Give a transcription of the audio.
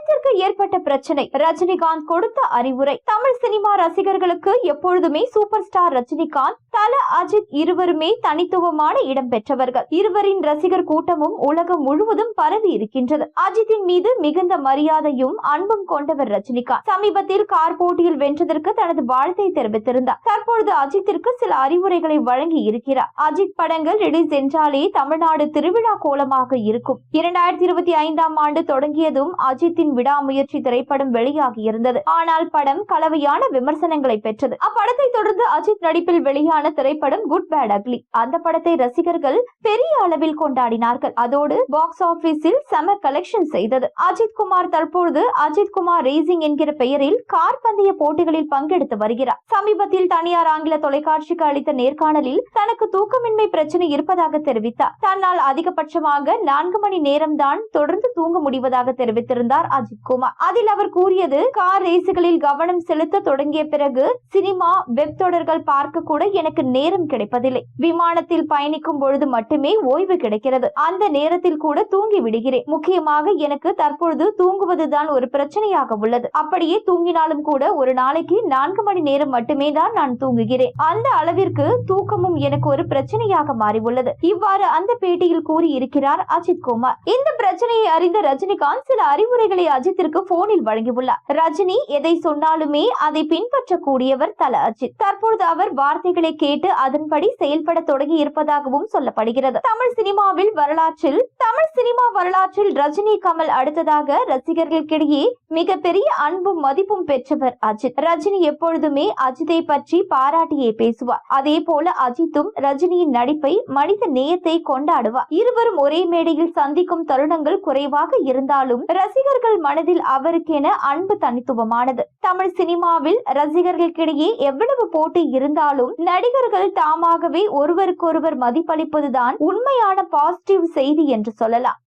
அஜித்திற்கு ஏற்பட்ட பிரச்சனை, ரஜினிகாந்த் கொடுத்த அறிவுரை. தமிழ் சினிமா ரசிகர்களுக்கு எப்பொழுதுமே சூப்பர் ஸ்டார் ரஜினிகாந்த், தல அஜித் இருவருமே தனித்துவமான இடம் பெற்றவர்கள். இருவரின் ரசிகர் கூட்டமும் உலகம் முழுவதும் பரவி இருக்கின்றது. அஜித்தின் மீது மிகுந்த மரியாதையும் அன்பும் கொண்டவர் ரஜினிகாந்த். சமீபத்தில் கார் போட்டியில் வென்றதற்கு தனது வாழ்த்தை தெரிவித்திருந்தார். தற்பொழுது அஜித்திற்கு சில அறிவுரைகளை வழங்கி இருக்கிறார். அஜித் படங்கள் ரிலீஸ் என்றாலே தமிழ்நாடு திருவிழா கோலமாக இருக்கும். 2025ஆம் ஆண்டு தொடங்கியதும் அஜித்தின் விடாமுயற்சி திரைப்படம் வெளியாகி இருந்தது. ஆனால் படம் கலவையான விமர்சனங்களை பெற்றது. அப்படத்தை தொடர்ந்து அஜித் நடிப்பில் வெளியான திரைப்படம் குட் பேட் அக்லி. அந்த படத்தை ரசிகர்கள் பெரிய அளவில் கொண்டாடினார்கள். அதோடு பாக்ஸ் ஆபீஸில் செம கலெக்ஷன் செய்தது. அஜித் குமார் தற்போது அஜித் குமார் ரேசிங் என்கிற பெயரில் கார் பந்தய போட்டிகளில் பங்கெடுத்து வருகிறார். சமீபத்தில் தனியார் ஆங்கில தொலைக்காட்சிக்கு அளித்த நேர்காணலில் தனக்கு தூக்கமின்மை பிரச்சனை இருப்பதாக தெரிவித்தார். தன்னால் அதிகபட்சமாக 4 மணி நேரம் தான் தொடர்ந்து தூங்க முடிவதாக தெரிவித்திருந்தார் அஜித் குமார். அதில் அவர் கூறியது, கார் ரேசுகளில் கவனம் செலுத்த தொடங்கிய பிறகு சினிமா, வெப் தொடர்கள் பார்க்க கூட எனக்கு நேரம் கிடைப்பதில்லை. விமானத்தில் பயணிக்கும் பொழுது மட்டுமே ஓய்வு கிடைக்கிறது. அந்த நேரத்தில் கூட தூங்கி விடுகிறேன். முக்கியமாக எனக்கு தற்பொழுது தூங்குவதுதான் ஒரு பிரச்சனையாக உள்ளது. அப்படியே தூங்கினாலும் கூட ஒரு நாளைக்கு 4 மணி நேரம் மட்டுமே தான் நான் தூங்குகிறேன். அந்த அளவிற்கு தூக்கமும் எனக்கு ஒரு பிரச்சனையாக மாறி உள்ளது. இவ்வாறு அந்த பேட்டியில் கூறி இருக்கிறார் அஜித் குமார். இந்த பிரச்சனையை அறிந்த ரஜினிகாந்த் சில அறிவுரைகளை அஜித்திற்கு போனில் வழங்கியுள்ளார். ரஜினி எதை சொன்னாலுமே அதை பின்பற்றக்கூடியவர் தல அஜித். தற்பொழுது அவர் வார்த்தைகளை கேட்டு அதன்படி செயல்பட தொடங்கி இருப்பதாகவும் சொல்லப்படுகிறது. தமிழ் சினிமா வரலாற்றில் ரஜினி, கமல் அடுத்ததாக ரசிகர்களுக்கிடையே மிகப்பெரிய அன்பும் மதிப்பும் பெற்றவர் அஜித். ரஜினி எப்பொழுதுமே அஜித்தை பற்றி பாராட்டியே பேசுவார். அதே போல அஜித்தும் ரஜினியின் நடிப்பை, மனித நேயத்தை கொண்டாடுவார். இருவரும் ஒரே மேடையில் சந்திக்கும் தருணங்கள் குறைவாக இருந்தாலும் ரசிகர்கள் மனதில் அவருக்கென அன்பு தனித்துவமானது. தமிழ் சினிமாவில் ரசிகர்களுக்கிடையே எவ்வளவு போட்டி இருந்தாலும் நடிகர்கள் தாமாகவே ஒருவருக்கொருவர் மதிப்பளிப்பதுதான் உண்மையான பாசிட்டிவ் செய்தி என்று சொல்லலாம்.